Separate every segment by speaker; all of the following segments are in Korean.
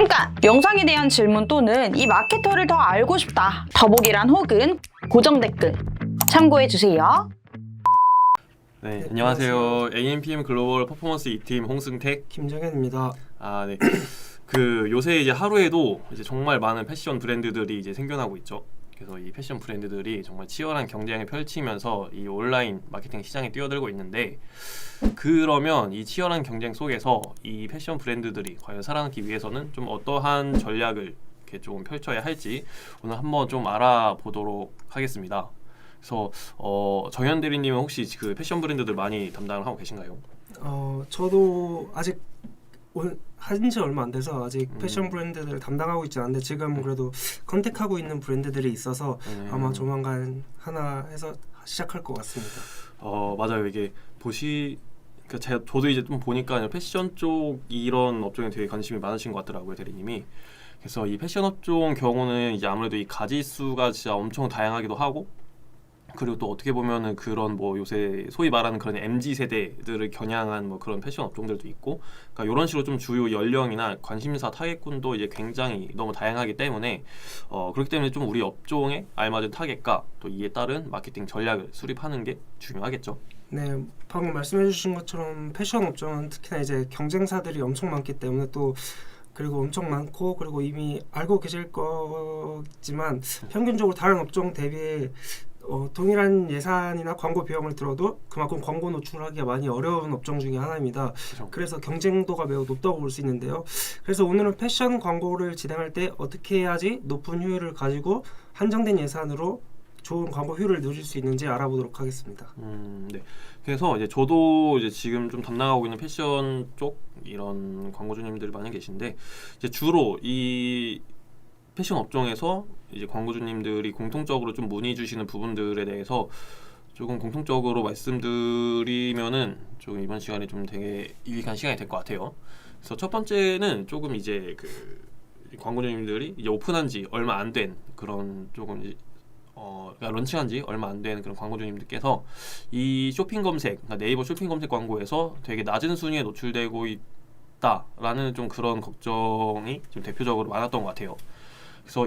Speaker 1: 잠깐! 영상에 대한 질문 또는 이 마케터를 더 알고 싶다. 더보기란 혹은 고정 댓글 참고해주세요.
Speaker 2: 네, 안녕하세요. AMPM 글로벌 퍼포먼스 2팀 홍승택
Speaker 3: 김정현입니다.
Speaker 2: 네. 요새 이제 하루에도 이제 정말 많은 패션 브랜드들이 이제 생겨나고 있죠. 그래서 이 패션 브랜드들이 정말 치열한 경쟁을 펼치면서 이 온라인 마케팅 시장에 뛰어들고 있는데, 그러면 이 치열한 경쟁 속에서 이 패션 브랜드들이 과연 살아남기 위해서는 좀 어떠한 전략을 이렇게 좀 펼쳐야 할지 오늘 한번 좀 알아보도록 하겠습니다. 그래서 정현 대리님은 혹시 그 패션 브랜드들 많이 담당을 하고 계신가요?
Speaker 3: 저도 아직 한지 얼마 안 돼서 아직 패션 브랜드들을 담당하고 있지 않은데 지금 그래도 컨택하고 있는 브랜드들이 있어서 아마 조만간 하나 해서 시작할 것 같습니다.
Speaker 2: 맞아요. 이게 저도 이제 좀 보니까 패션 쪽 이런 업종에 되게 관심이 많으신 것 같더라고요, 대리님이. 그래서 이 패션 업종 경우는 이제 아무래도 이 가지수가 진짜 엄청 다양하기도 하고, 그리고 또 어떻게 보면은 그런 뭐 요새 소위 말하는 그런 MZ 세대들을 겨냥한 뭐 그런 패션 업종들도 있고, 그러니까 이런 식으로 좀 주요 연령이나 관심사 타겟군도 이제 굉장히 너무 다양하기 때문에 그렇기 때문에 좀 우리 업종에 알맞은 타겟과 또 이에 따른 마케팅 전략을 수립하는 게 중요하겠죠.
Speaker 3: 네, 방금 말씀해주신 것처럼 패션 업종은 특히나 이제 경쟁사들이 엄청 많기 때문에 또 그리고 엄청 많고, 그리고 이미 알고 계실 거지만 평균적으로 다른 업종 대비 동일한 예산이나 광고 비용을 들어도 그만큼 광고 노출하기가 많이 어려운 업종 중에 하나입니다.
Speaker 2: 그렇죠.
Speaker 3: 그래서 경쟁도가 매우 높다고 볼 수 있는데요. 그래서 오늘은 패션 광고를 진행할 때 어떻게 해야지 높은 효율을 가지고 한정된 예산으로 좋은 광고 효율을 누릴 수 있는지 알아보도록 하겠습니다.
Speaker 2: 네. 그래서 이제 저도 이제 지금 좀 담당하고 있는 패션 쪽 이런 광고주님들이 많이 계신데, 이제 주로 이 패션 업종에서 이제 광고주님들이 공통적으로 좀 문의 주시는 부분들에 대해서 조금 공통적으로 말씀드리면은 좀 이번 시간에 좀 되게 유익한 시간이 될 것 같아요. 그래서 첫 번째는 조금 이제 그 광고주님들이 이제 오픈한 지 얼마 안 된 그런 조금 그러니까 런칭한 지 얼마 안 된 그런 광고주님들께서 이 쇼핑 검색, 그러니까 네이버 쇼핑 검색 광고에서 되게 낮은 순위에 노출되고 있다라는 좀 그런 걱정이 좀 대표적으로 많았던 것 같아요. 그래서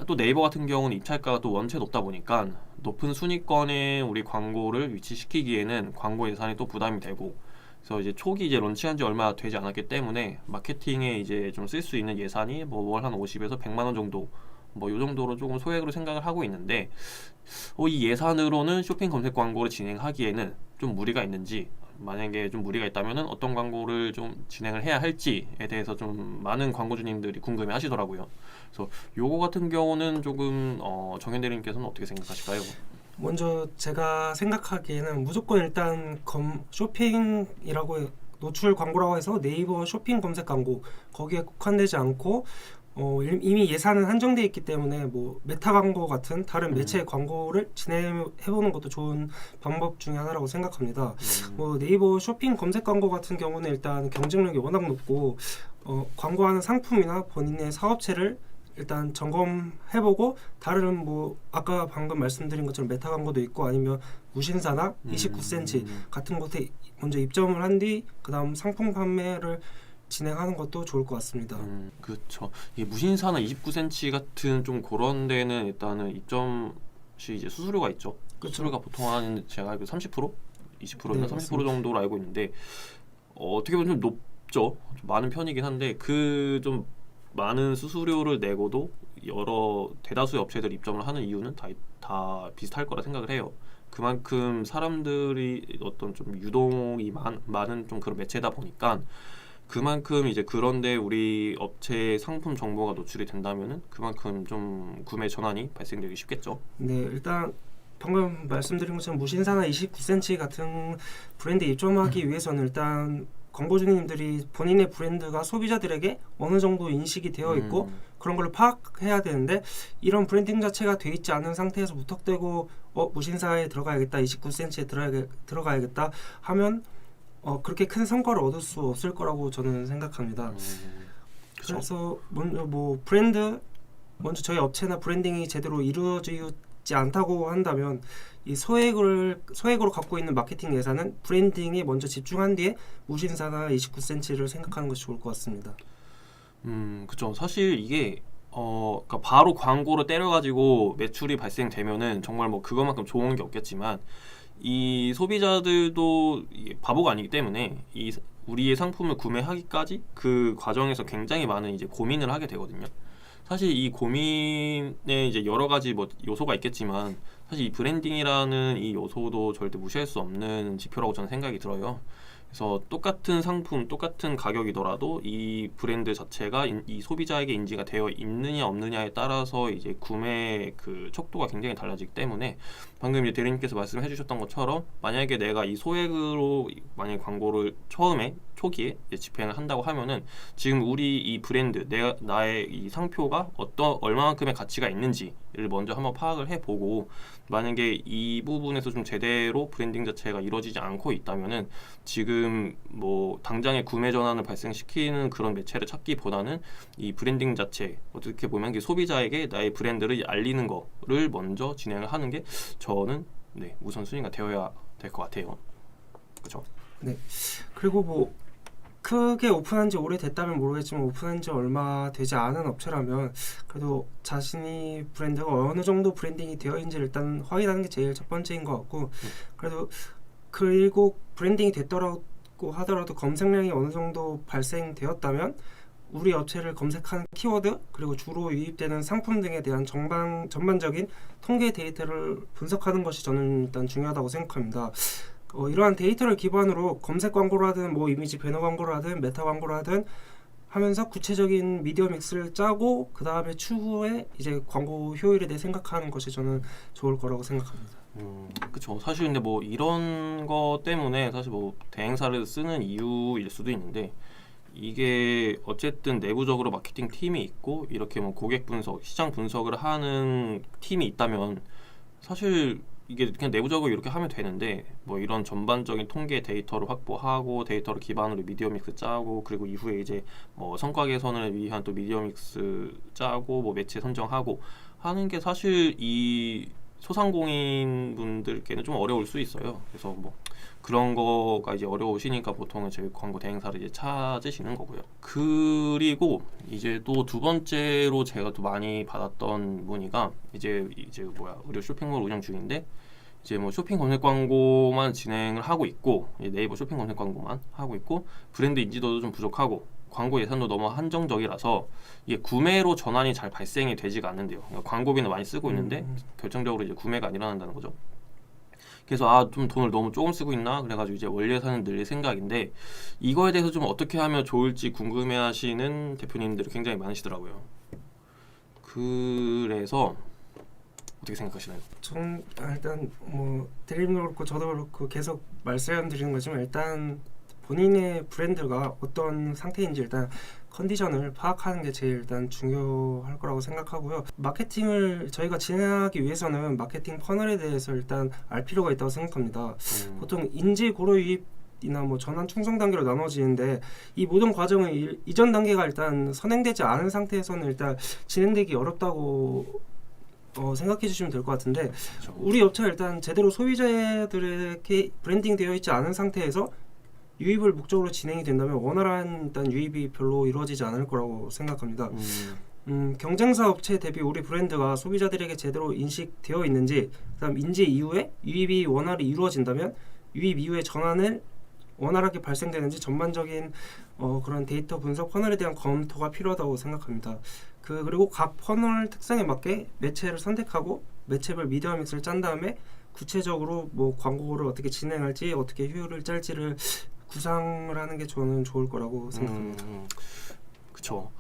Speaker 2: 또 네이버 같은 경우는 입찰가가 또 원체 높다 보니까 높은 순위권에 우리 광고를 위치시키기에는 광고 예산이 또 부담이 되고, 그래서 이제 초기 이제 런칭한 지 얼마 되지 않았기 때문에 마케팅에 이제 좀 쓸 수 있는 예산이 뭐 월 한 50에서 100만 원 정도, 뭐 요 정도로 조금 소액으로 생각을 하고 있는데, 이 예산으로는 쇼핑 검색 광고를 진행하기에는 좀 무리가 있는지, 만약에 좀 무리가 있다면은 어떤 광고를 좀 진행을 해야 할지에 대해서 좀 많은 광고주님들이 궁금해 하시더라고요. 그래서 요거 같은 경우는 조금 정현 대리님께서는 어떻게 생각하실까요?
Speaker 3: 먼저 제가 생각하기에는 무조건 일단 쇼핑이라고 노출 광고라고 해서 네이버 쇼핑 검색 광고 거기에 국한되지 않고 이미 예산은 한정되어 있기 때문에 뭐 메타 광고 같은 다른 매체의 광고를 진행해보는 것도 좋은 방법 중에 하나라고 생각합니다. 뭐 네이버 쇼핑 검색 광고 같은 경우는 일단 경쟁력이 워낙 높고 광고하는 상품이나 본인의 사업체를 일단 점검해보고 다른 뭐 아까 방금 말씀드린 것처럼 메타 광고도 있고 아니면 무신사나 29cm 같은 곳에 먼저 입점을 한 뒤 그 다음 상품 판매를 진행하는 것도 좋을 것 같습니다.
Speaker 2: 그렇죠. 이게 무신사나 29cm 같은 좀 그런 데는 일단은 입점 시 이제 수수료가 있죠.
Speaker 3: 그쵸.
Speaker 2: 수수료가 보통 한 제가 알기로 30%? 20%나
Speaker 3: 네,
Speaker 2: 30% 정도로 알고 있는데 어떻게 보면 좀 높죠. 좀 많은 편이긴 한데 그 좀 많은 수수료를 내고도 여러 대다수의 업체들이 입점을 하는 이유는 다 비슷할 거라 생각을 해요. 그만큼 사람들이 어떤 좀 유동이 많은 좀 그런 매체다 보니까 그만큼 이제 그런데 우리 업체의 상품 정보가 노출이 된다면은 그만큼 좀 구매 전환이 발생되기 쉽겠죠.
Speaker 3: 네, 일단 방금 말씀드린 것처럼 무신사나 29cm 같은 브랜드 입점하기 위해서는 일단 광고주님들이 본인의 브랜드가 소비자들에게 어느 정도 인식이 되어 있고 그런 걸 파악해야 되는데, 이런 브랜딩 자체가 돼 있지 않은 상태에서 무턱대고 무신사에 들어가야겠다, 29cm에 들어가야겠다 하면 그렇게 큰 성과를 얻을 수 없을 거라고 저는 생각합니다. 그래서 먼저 저희 업체나 브랜딩이 제대로 이루어지지 않다고 한다면 이 소액으로 갖고 있는 마케팅 예산은 브랜딩에 먼저 집중한 뒤에 무신사나 29cm를 생각하는 것이 좋을 것 같습니다.
Speaker 2: 그쵸. 사실 이게 그러니까 바로 광고로 때려가지고 매출이 발생되면은 정말 뭐 그거만큼 좋은 게 없겠지만 이 소비자들도 이게 바보가 아니기 때문에 우리의 상품을 구매하기까지 그 과정에서 굉장히 많은 이제 고민을 하게 되거든요. 사실 이 고민에 이제 여러 가지 뭐 요소가 있겠지만 사실 이 브랜딩이라는 이 요소도 절대 무시할 수 없는 지표라고 저는 생각이 들어요. 그래서 똑같은 상품, 똑같은 가격이더라도 이 브랜드 자체가 이 소비자에게 인지가 되어 있느냐 없느냐에 따라서 이제 구매 그 척도가 굉장히 달라지기 때문에 방금 이제 대리님께서 말씀해 주셨던 것처럼 만약에 내가 이 소액으로 만약에 광고를 초기에 이제 집행을 한다고 하면은 지금 우리 이 브랜드 나의 이 상표가 얼마만큼의 가치가 있는지를 먼저 한번 파악을 해보고 만약에 이 부분에서 좀 제대로 브랜딩 자체가 이루어지지 않고 있다면은 지금 뭐 당장의 구매 전환을 발생시키는 그런 매체를 찾기보다는 이 브랜딩 자체 어떻게 보면 소비자에게 나의 브랜드를 알리는 거를 먼저 진행을 하는 게 저는 우선순위가 되어야 될 것 같아요. 그렇죠?
Speaker 3: 네. 그리고 뭐 크게 오픈한 지 오래됐다면 모르겠지만 오픈한 지 얼마 되지 않은 업체라면 그래도 자신이 브랜드가 어느 정도 브랜딩이 되어 있는지 일단 확인하는 게 제일 첫 번째인 것 같고 그래도 그리고 브랜딩이 됐더라고 하더라도 검색량이 어느 정도 발생되었다면 우리 업체를 검색하는 키워드 그리고 주로 유입되는 상품 등에 대한 전반적인 통계 데이터를 분석하는 것이 저는 일단 중요하다고 생각합니다. 이러한 데이터를 기반으로 검색 광고를 하든 뭐 이미지 배너 광고를 하든 메타 광고를 하든 하면서 구체적인 미디어 믹스를 짜고 그 다음에 추후에 이제 광고 효율에 대해 생각하는 것이 저는 좋을 거라고 생각합니다.
Speaker 2: 그렇죠. 사실 근데 뭐 이런 거 때문에 사실 뭐 대행사를 쓰는 이유일 수도 있는데 이게 어쨌든 내부적으로 마케팅 팀이 있고 이렇게 뭐 고객 분석, 시장 분석을 하는 팀이 있다면 사실 이게 그냥 내부적으로 이렇게 하면 되는데 뭐 이런 전반적인 통계 데이터를 확보하고 데이터를 기반으로 미디어 믹스 짜고 그리고 이후에 이제 뭐 성과 개선을 위한 또 미디어 믹스 짜고 뭐 매체 선정하고 하는 게 사실 이 소상공인 분들께는 좀 어려울 수 있어요. 그래서 뭐 그런 거가 이제 어려우시니까 보통은 저희 광고 대행사를 이제 찾으시는 거고요. 그리고 이제 또 두 번째로 제가 또 많이 받았던 문의가 이제 의료 쇼핑몰 운영 중인데 이제 뭐 쇼핑 검색 광고만 진행을 하고 있고 네이버 쇼핑 검색 광고만 하고 있고 브랜드 인지도도 좀 부족하고 광고 예산도 너무 한정적이라서 이게 구매로 전환이 잘 발생이 되지가 않는데요. 그러니까 광고비는 많이 쓰고 있는데 결정적으로 이제 구매가 안 일어난다는 거죠. 그래서 좀 돈을 너무 조금 쓰고 있나 그래가지고 이제 원래 사는 늘 생각인데 이거에 대해서 좀 어떻게 하면 좋을지 궁금해하시는 대표님들이 굉장히 많으시더라고요. 그래서 어떻게 생각하시나요?
Speaker 3: 전 일단 뭐 대리님도 그렇고 저도 그렇고 계속 말씀드리는 거지만 일단 본인의 브랜드가 어떤 상태인지 일단 컨디션을 파악하는 게 제일 일단 중요할 거라고 생각하고요. 마케팅을 저희가 진행하기 위해서는 마케팅 퍼널에 대해서 일단 알 필요가 있다고 생각합니다. 보통 인지 고려 유입이나 뭐 전환 충성 단계로 나눠지는데 이 모든 과정은 이전 단계가 일단 선행되지 않은 상태에서는 일단 진행되기 어렵다고 생각해 주시면 될 것 같은데
Speaker 2: 그렇죠.
Speaker 3: 우리 업체가 일단 제대로 소비자들에게 브랜딩 되어 있지 않은 상태에서 유입을 목적으로 진행이 된다면 원활한 일단 유입이 별로 이루어지지 않을 거라고 생각합니다. 경쟁사 업체 대비 우리 브랜드가 소비자들에게 제대로 인식되어 있는지 그다음 인지 이후에 유입이 원활히 이루어진다면 유입 이후에 전환을 원활하게 발생되는지 전반적인 그런 데이터 분석 퍼널에 대한 검토가 필요하다고 생각합니다. 그리고 각 퍼널 특성에 맞게 매체를 선택하고 매체별 미디어 믹스를 짠 다음에 구체적으로 뭐 광고를 어떻게 진행할지 어떻게 효율을 짤지를 구상을 하는 게 저는 좋을 거라고 생각합니다.
Speaker 2: 그쵸.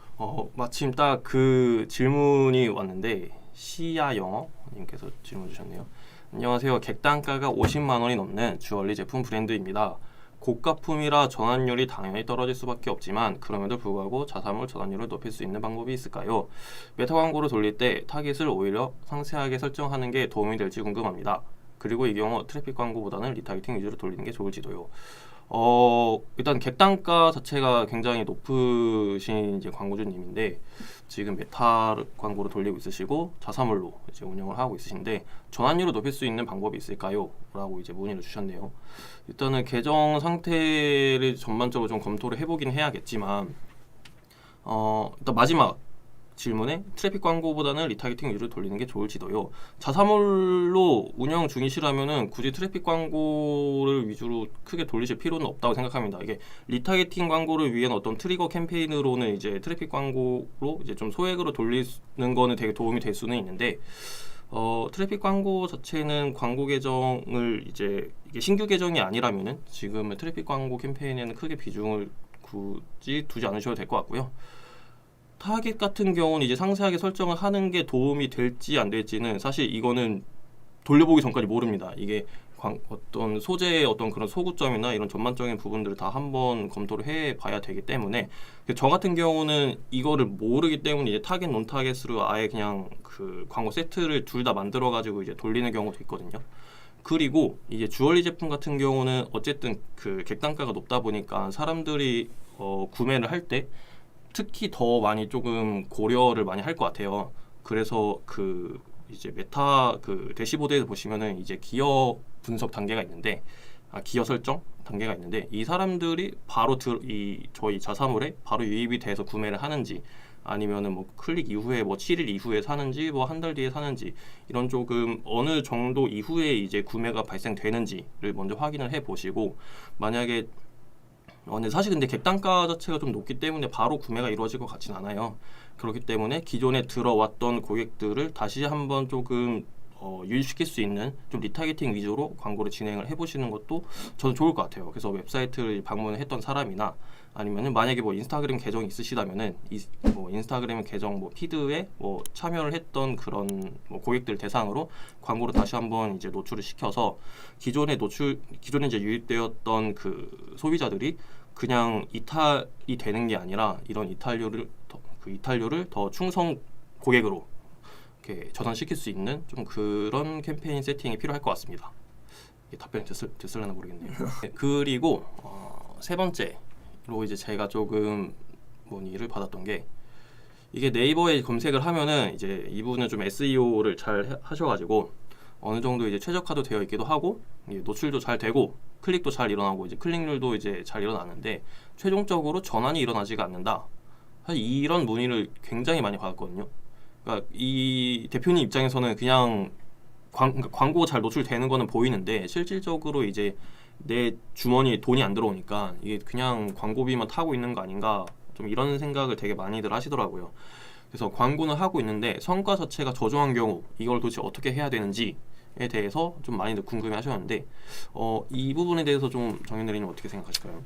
Speaker 2: 마침 딱 그 질문이 왔는데 시야 영어님께서 질문 주셨네요. 안녕하세요. 객단가가 50만 원이 넘는 주얼리 제품 브랜드입니다. 고가품이라 전환율이 당연히 떨어질 수밖에 없지만 그럼에도 불구하고 자사몰 전환율을 높일 수 있는 방법이 있을까요? 메타 광고를 돌릴 때 타깃을 오히려 상세하게 설정하는 게 도움이 될지 궁금합니다. 그리고 이 경우 트래픽 광고보다는 리타겟팅 위주로 돌리는 게 좋을지도요. 일단 객단가 자체가 굉장히 높으신 이제 광고주님인데 지금 메타 광고를 돌리고 있으시고 자사몰로 이제 운영을 하고 있으신데 전환율을 높일 수 있는 방법이 있을까요? 라고 이제 문의를 주셨네요. 일단은 계정 상태를 전반적으로 좀 검토를 해보긴 해야겠지만 일단 마지막 질문에 트래픽 광고보다는 리타게팅 위주로 돌리는 게 좋을지도요. 자사몰로 운영 중이시라면은 굳이 트래픽 광고를 위주로 크게 돌리실 필요는 없다고 생각합니다. 이게 리타게팅 광고를 위한 어떤 트리거 캠페인으로는 이제 트래픽 광고로 이제 좀 소액으로 돌리는 거는 되게 도움이 될 수는 있는데 트래픽 광고 자체는 광고 계정을 이제 이게 신규 계정이 아니라면은 지금은 트래픽 광고 캠페인에는 크게 비중을 굳이 두지 않으셔도 될 것 같고요. 타겟 같은 경우는 이제 상세하게 설정을 하는 게 도움이 될지 안 될지는 사실 이거는 돌려보기 전까지 모릅니다. 이게 어떤 소재의 어떤 그런 소구점이나 이런 전반적인 부분들을 다 한번 검토를 해봐야 되기 때문에 저 같은 경우는 이거를 모르기 때문에 이제 타겟, 논 타겟으로 아예 그냥 그 광고 세트를 둘 다 만들어 가지고 이제 돌리는 경우도 있거든요. 그리고 이게 주얼리 제품 같은 경우는 어쨌든 그 객단가가 높다 보니까 사람들이 구매를 할 때 특히 더 많이 조금 고려를 많이 할 것 같아요. 그래서 그 이제 메타 그 대시보드에서 보시면은 이제 기어 분석 단계가 있는데 기어 설정 단계가 있는데 이 사람들이 바로 저희 자사몰에 바로 유입이 돼서 구매를 하는지 아니면은 뭐 클릭 이후에 뭐 7일 이후에 사는지 뭐 한 달 뒤에 사는지 이런 조금 어느 정도 이후에 이제 구매가 발생되는지를 먼저 확인을 해 보시고 만약에 근데 사실 근데 객단가 자체가 좀 높기 때문에 바로 구매가 이루어질 것 같진 않아요. 그렇기 때문에 기존에 들어왔던 고객들을 다시 한번 조금 유입시킬 수 있는 좀 리타게팅 위주로 광고를 진행을 해보시는 것도 저는 좋을 것 같아요. 그래서 웹사이트를 방문을 했던 사람이나 아니면은 만약에 뭐 인스타그램 계정이 있으시다면은 뭐 인스타그램 계정 뭐 피드에 뭐 참여를 했던 그런 뭐 고객들 대상으로 광고를 다시 한번 이제 노출을 시켜서 기존에 이제 유입되었던 그 소비자들이 그냥 이탈이 되는 게 아니라 이런 이탈료를 더 충성 고객으로 이렇게 전환시킬 수 있는 좀 그런 캠페인 세팅이 필요할 것 같습니다. 이게 답변이 됐을려나 모르겠네요. 네, 그리고 세 번째로 이제 제가 조금 문의를 받았던 게 이게 네이버에 검색을 하면은 이제 이분은 좀 SEO를 잘 하셔가지고 어느 정도 이제 최적화도 되어 있기도 하고 노출도 잘 되고 클릭도 잘 일어나고 이제 클릭률도 이제 잘 일어나는데 최종적으로 전환이 일어나지가 않는다. 사실 이런 문의를 굉장히 많이 받았거든요. 그러니까 이 대표님 입장에서는 그냥 광고 잘 노출되는 거는 보이는데 실질적으로 이제 내 주머니에 돈이 안 들어오니까 이게 그냥 광고비만 타고 있는 거 아닌가 좀 이런 생각을 되게 많이들 하시더라고요. 그래서 광고는 하고 있는데 성과 자체가 저조한 경우 이걸 도대체 어떻게 해야 되는지에 대해서 좀 많이들 궁금해 하셨는데 이 부분에 대해서 좀 정현대리님 어떻게 생각하실까요?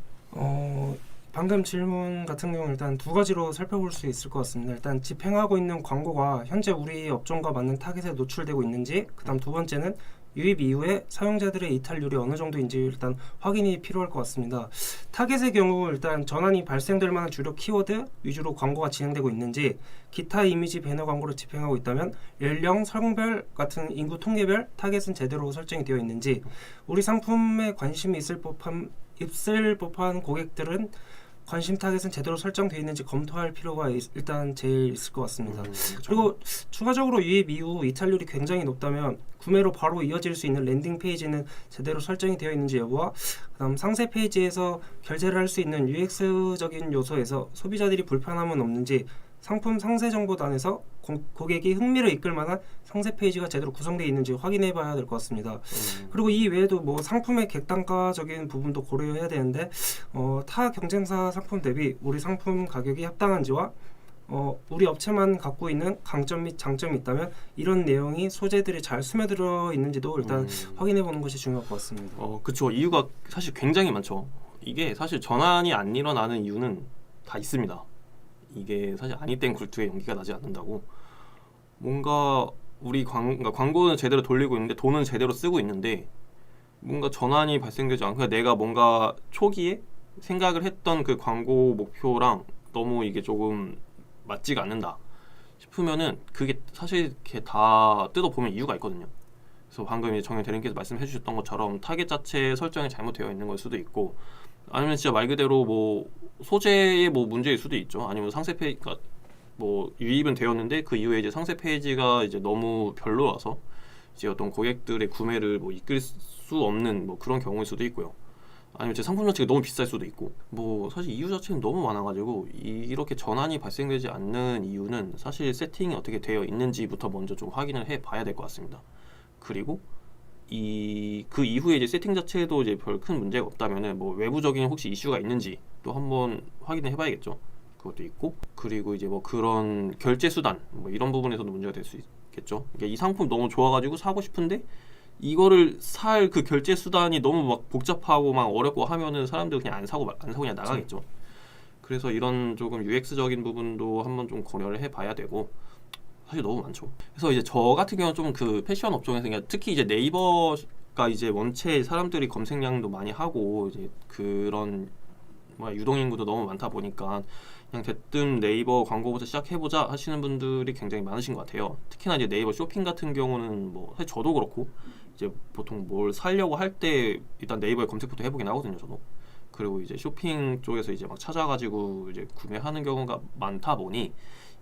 Speaker 3: 방금 질문 같은 경우는 일단 두 가지로 살펴볼 수 있을 것 같습니다. 일단 집행하고 있는 광고가 현재 우리 업종과 맞는 타겟에 노출되고 있는지, 그다음 두 번째는 유입 이후에 사용자들의 이탈률이 어느 정도인지 일단 확인이 필요할 것 같습니다. 타겟의 경우 일단 전환이 발생될 만한 주력 키워드 위주로 광고가 진행되고 있는지, 기타 이미지 배너 광고를 집행하고 있다면 연령, 성별 같은 인구 통계별 타겟은 제대로 설정이 되어 있는지, 우리 상품에 관심이 있을 법한 고객들은 관심 타겟은 제대로 설정되어 있는지 검토할 필요가 일단 제일 있을 것 같습니다. 그리고 추가적으로 유입 이후 이탈률이 굉장히 높다면 구매로 바로 이어질 수 있는 랜딩 페이지는 제대로 설정이 되어 있는지 여부와 그다음 상세 페이지에서 결제를 할 수 있는 UX적인 요소에서 소비자들이 불편함은 없는지, 상품 상세 정보단에서 고객이 흥미를 이끌 만한 상세 페이지가 제대로 구성되어 있는지 확인해 봐야 될 것 같습니다. 그리고 이 외에도 뭐 상품의 객단가적인 부분도 고려해야 되는데 타 경쟁사 상품 대비 우리 상품 가격이 합당한지와 우리 업체만 갖고 있는 강점 및 장점이 있다면 이런 내용이 소재들이 잘 스며들어 있는지도 일단 확인해 보는 것이 중요할 것 같습니다.
Speaker 2: 그쵸. 이유가 사실 굉장히 많죠. 이게 사실 전환이 안 일어나는 이유는 다 있습니다. 이게 사실 아니 땐 굴뚝에 연기가 나지 않는다고, 뭔가 우리 광고는 제대로 돌리고 있는데 돈은 제대로 쓰고 있는데 뭔가 전환이 발생되지 않고 내가 뭔가 초기에 생각을 했던 그 광고 목표랑 너무 이게 조금 맞지가 않는다 싶으면은 그게 사실 이렇게 다 뜯어보면 이유가 있거든요. 그래서 방금 이제 정현 대리님께서 말씀해 주셨던 것처럼 타겟 자체 설정이 잘못되어 있는 걸 수도 있고, 아니면 진짜 말 그대로 뭐 소재의 뭐 문제일 수도 있죠. 아니면 상세 페이지가 뭐 유입은 되었는데 그 이후에 이제 상세 페이지가 이제 너무 별로라서 이제 어떤 고객들의 구매를 뭐 이끌 수 없는 뭐 그런 경우일 수도 있고요. 아니면 제 상품 자체가 너무 비쌀 수도 있고 뭐 사실 이유 자체는 너무 많아가지고 이렇게 전환이 발생되지 않는 이유는 사실 세팅이 어떻게 되어 있는지부터 먼저 좀 확인을 해봐야 될 것 같습니다. 그리고 그 이후에 이제 세팅 자체도 이제 별 큰 문제가 없다면은 뭐 외부적인 혹시 이슈가 있는지 또 한번 확인을 해봐야겠죠. 그것도 있고 그리고 이제 뭐 그런 결제 수단 뭐 이런 부분에서도 문제가 될 수 있겠죠. 그러니까 이 상품 너무 좋아가지고 사고 싶은데 이거를 살 그 결제 수단이 너무 막 복잡하고 막 어렵고 하면은 사람들 그냥 안 사고 그냥 나가겠죠. 그래서 이런 조금 UX적인 부분도 한번 좀 고려를 해봐야 되고 사실 너무 많죠. 그래서 이제 저 같은 경우는 좀 그 패션 업종에서 그냥 특히 이제 네이버가 이제 원체 사람들이 검색량도 많이 하고 이제 그런 뭐 유동 인구도 너무 많다 보니까 그냥 대뜸 네이버 광고부터 시작해보자 하시는 분들이 굉장히 많으신 것 같아요. 특히나 이제 네이버 쇼핑 같은 경우는 뭐 사실 저도 그렇고 이제 보통 뭘 사려고 할 때 일단 네이버에 검색부터 해보긴 하거든요, 저도. 그리고 이제 쇼핑 쪽에서 이제 막 찾아가지고 이제 구매하는 경우가 많다 보니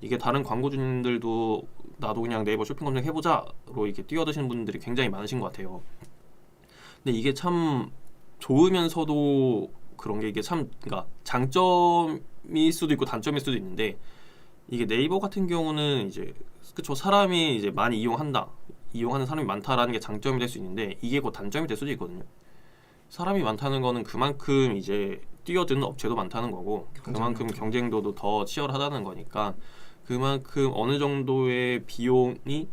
Speaker 2: 이게 다른 광고주님들도 나도 그냥 네이버 쇼핑 검색해보자로 이렇게 뛰어드시는 분들이 굉장히 많으신 것 같아요. 근데 이게 참 좋으면서도 그런 게 이게 참 그러니까 장점일 수도 있고 단점일 수도 있는데 이게 네이버 같은 경우는 이제 그쵸 사람이 이제 많이 이용하는 사람이 많다라는 게 장점이 될 수 있는데 이게 곧 단점이 될 수도 있거든요. 사람이 많다는 거는 그만큼 이제 뛰어드는 업체도 많다는 거고 그만큼 경쟁도도 더 치열하다는 거니까 그만큼 어느 정도의 비용이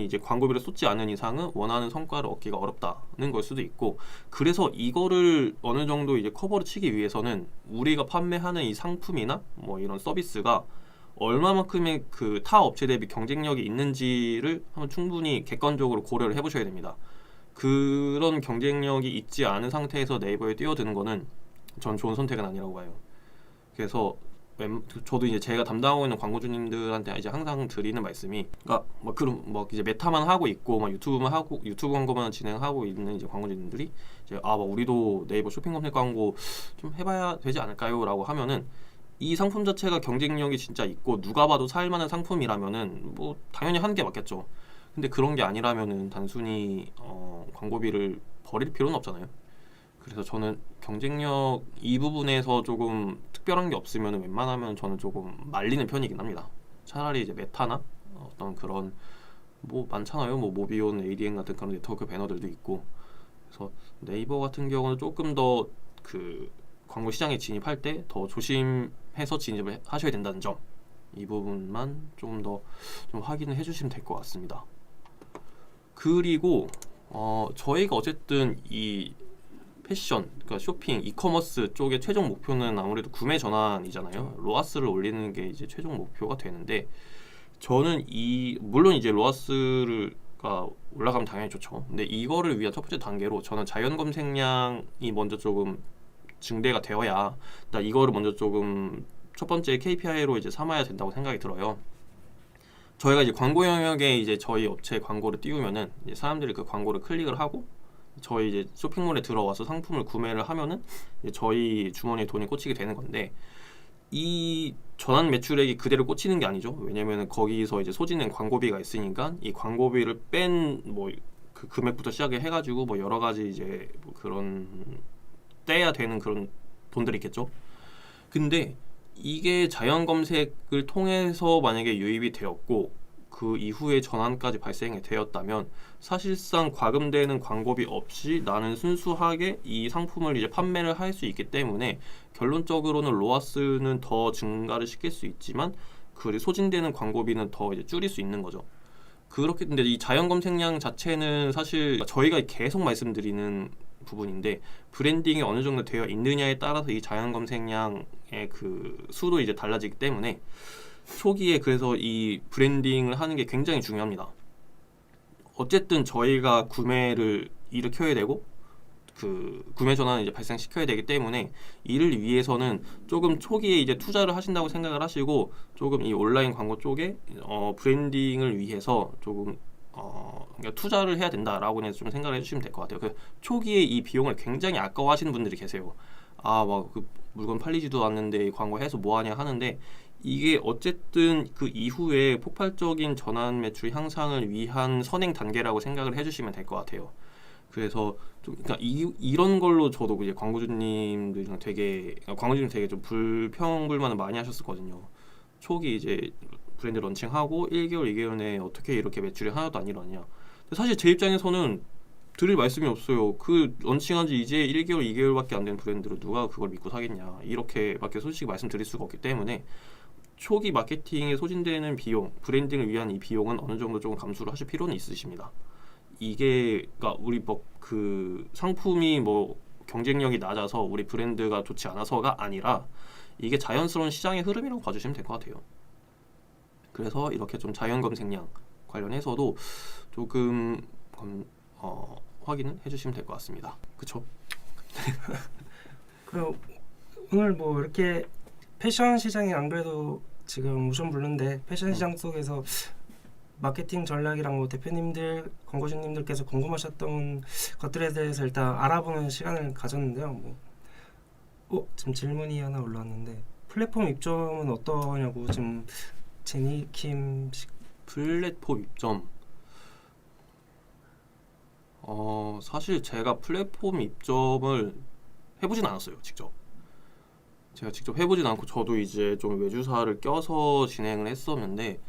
Speaker 2: 이제 광고비를 쏟지 않은 이상은 원하는 성과를 얻기가 어렵다는 걸 수도 있고 그래서 이거를 어느 정도 이제 커버를 치기 위해서는 우리가 판매하는 이 상품이나 뭐 이런 서비스가 얼마만큼의 그 타 업체 대비 경쟁력이 있는지를 한번 충분히 객관적으로 고려를 해보셔야 됩니다. 그런 경쟁력이 있지 않은 상태에서 네이버에 뛰어드는 거는 전 좋은 선택은 아니라고 봐요. 그래서 저도 이제 제가 담당하고 있는 광고주님들한테 이제 항상 드리는 말씀이, 그러니까 뭐 그런 뭐 이제 메타만 하고 있고 막 유튜브 광고만 진행하고 있는 이제 광고주님들이 이제 뭐 우리도 네이버 쇼핑 검색 광고 좀 해봐야 되지 않을까요?라고 하면은 이 상품 자체가 경쟁력이 진짜 있고 누가 봐도 살만한 상품이라면은 뭐 당연히 하는 게 맞겠죠. 근데 그런 게 아니라면은 단순히 광고비를 버릴 필요는 없잖아요. 그래서 저는 경쟁력 이 부분에서 조금 특별한 게 없으면 웬만하면 저는 조금 말리는 편이긴 합니다. 차라리 이제 메타나 어떤 그런 뭐 많잖아요. 뭐 모비온, ADN 같은 그런 네트워크 배너들도 있고. 그래서 네이버 같은 경우는 조금 더 그 광고 시장에 진입할 때 더 조심해서 진입을 하셔야 된다는 점. 이 부분만 좀 더 좀 확인을 해주시면 될 것 같습니다. 그리고 저희가 어쨌든 이 패션, 그러니까 쇼핑, 이커머스 쪽의 최종 목표는 아무래도 구매 전환이잖아요. 로아스를 올리는 게 이제 최종 목표가 되는데 저는 물론 이제 로아스가 올라가면 당연히 좋죠. 근데 이거를 위한 첫 번째 단계로 저는 자연 검색량이 먼저 조금 증대가 되어야 이거를 먼저 조금 첫 번째 KPI로 이제 삼아야 된다고 생각이 들어요. 저희가 이제 광고 영역에 이제 저희 업체 광고를 띄우면은 이제 사람들이 그 광고를 클릭을 하고 저희 이제 쇼핑몰에 들어와서 상품을 구매를 하면은 이제 저희 주머니에 돈이 꽂히게 되는 건데 이 전환 매출액이 그대로 꽂히는 게 아니죠. 왜냐면은 거기서 이제 소진된 광고비가 있으니까 이 광고비를 뺀 뭐 그 금액부터 시작을 해가지고 뭐 여러 가지 이제 뭐 그런 떼야 되는 그런 돈들이 있겠죠. 근데 이게 자연 검색을 통해서 만약에 유입이 되었고 그 이후에 전환까지 발생이 되었다면 사실상 과금되는 광고비 없이 나는 순수하게 이 상품을 이제 판매를 할 수 있기 때문에 결론적으로는 로아스는 더 증가를 시킬 수 있지만 그 소진되는 광고비는 더 이제 줄일 수 있는 거죠. 그렇게 근데 이 자연 검색량 자체는 사실 저희가 계속 말씀드리는 부분인데 브랜딩이 어느 정도 되어 있느냐에 따라서 이 자연 검색량의 그 수도 이제 달라지기 때문에 초기에 그래서 이 브랜딩을 하는 게 굉장히 중요합니다. 어쨌든 저희가 구매를 일으켜야 되고 그 구매 전환을 이제 발생시켜야 되기 때문에 이를 위해서는 조금 초기에 이제 투자를 하신다고 생각을 하시고 조금 이 온라인 광고 쪽에 브랜딩을 위해서 조금 그러니까 투자를 해야 된다라고 좀 생각을 해주시면 될 것 같아요. 그 초기에 이 비용을 굉장히 아까워하시는 분들이 계세요. 막 그 물건 팔리지도 않는데 광고해서 뭐하냐 하는데 이게 어쨌든 그 이후에 폭발적인 전환 매출 향상을 위한 선행 단계라고 생각을 해주시면 될 것 같아요. 그래서 좀 그러니까 이런 걸로 저도 이제 광고주님들이랑 광고주님 되게 좀 불평불만을 많이 하셨었거든요. 초기 이제 브랜드 런칭하고 1개월, 2개월 내에 어떻게 이렇게 매출이 하나도 안 일어나냐. 근데 사실 제 입장에서는 드릴 말씀이 없어요. 그 런칭한 지 이제 1개월, 2개월밖에 안 된 브랜드로 누가 그걸 믿고 사겠냐. 이렇게밖에 솔직히 말씀드릴 수가 없기 때문에 초기 마케팅에 소진되는 비용, 브랜딩을 위한 이 비용은 어느 정도 조금 감수를 하실 필요는 있으십니다. 이게 그러니까 우리 뭐 그 상품이 뭐 경쟁력이 낮아서 우리 브랜드가 좋지 않아서가 아니라 이게 자연스러운 시장의 흐름이라고 봐주시면 될 것 같아요. 그래서 이렇게 좀 자연 검색량 관련해서도 조금 확인을 해주시면 될 것 같습니다. 그쵸?
Speaker 3: 그 오늘 뭐 이렇게 패션 시장이 안 그래도 지금 우선불른데 패션 시장 속에서 마케팅 전략이랑 뭐 대표님들, 광고주님들께서 궁금하셨던 것들에 대해서 일단 알아보는 시간을 가졌는데요. 지금 질문이 하나 올라왔는데 플랫폼 입점은 어떠냐고 지금 제니킴 씨.
Speaker 2: 플랫폼 입점. 사실 제가 플랫폼 입점을 해보진 않았어요. 제가 직접 해보진 않고 저도 이제 좀 외주사를 껴서 진행을 했었는데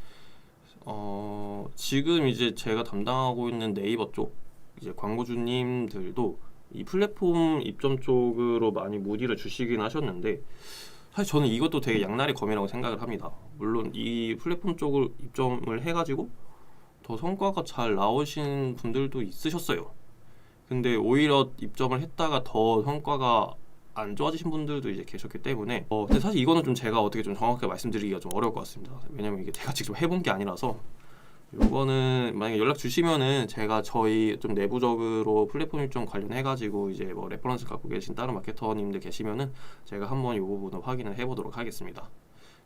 Speaker 2: 지금 이제 제가 담당하고 있는 네이버 쪽 이제 광고주님들도 이 플랫폼 입점 쪽으로 많이 문의를 주시긴 하셨는데 사실 저는 이것도 되게 양날의 검이라고 생각을 합니다. 물론 이 플랫폼 쪽을 입점을 해가지고 더 성과가 잘 나오신 분들도 있으셨어요. 근데 오히려 입점을 했다가 더 성과가 안 좋아지신 분들도 이제 계셨기 때문에 근데 사실 이거는 좀 제가 어떻게 좀 정확하게 말씀드리기가 좀 어려울 것 같습니다. 왜냐면 이게 제가 직접 해본 게 아니라서 요거는 만약에 연락 주시면은 제가 저희 좀 내부적으로 플랫폼 입점 관련해가지고 이제 뭐 레퍼런스 갖고 계신 다른 마케터님들 계시면은 제가 한번 이 부분을 확인을 해보도록 하겠습니다.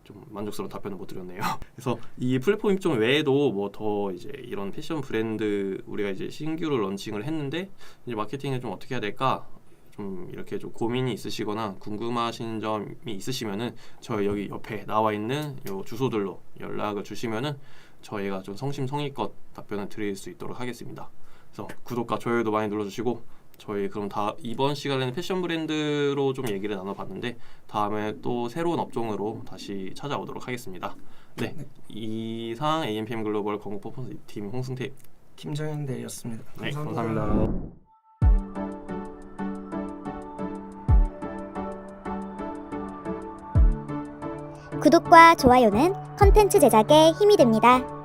Speaker 2: 좀 만족스러운 답변을 못 드렸네요. 그래서 이 플랫폼 입점 외에도 뭐 더 이제 이런 패션 브랜드 우리가 이제 신규를 런칭을 했는데 이제 마케팅을 좀 어떻게 해야 될까? 좀 이렇게 좀 고민이 있으시거나 궁금하신 점이 있으시면은 저희 여기 옆에 나와 있는 요 주소들로 연락을 주시면은 저희가 좀 성심성의껏 답변을 드릴 수 있도록 하겠습니다. 그래서 구독과 좋아요도 많이 눌러주시고 저희 그럼 이번 시간에는 패션 브랜드로 좀 얘기를 나눠봤는데 다음에 또 새로운 업종으로 다시 찾아오도록 하겠습니다. 네, 이상 AMPM 글로벌 광고 퍼포먼스 팀 홍승태
Speaker 3: 김정현 대리였습니다.
Speaker 2: 네,
Speaker 3: 감사합니다.
Speaker 2: 감사합니다.
Speaker 4: 구독과 좋아요는 컨텐츠 제작에 힘이 됩니다.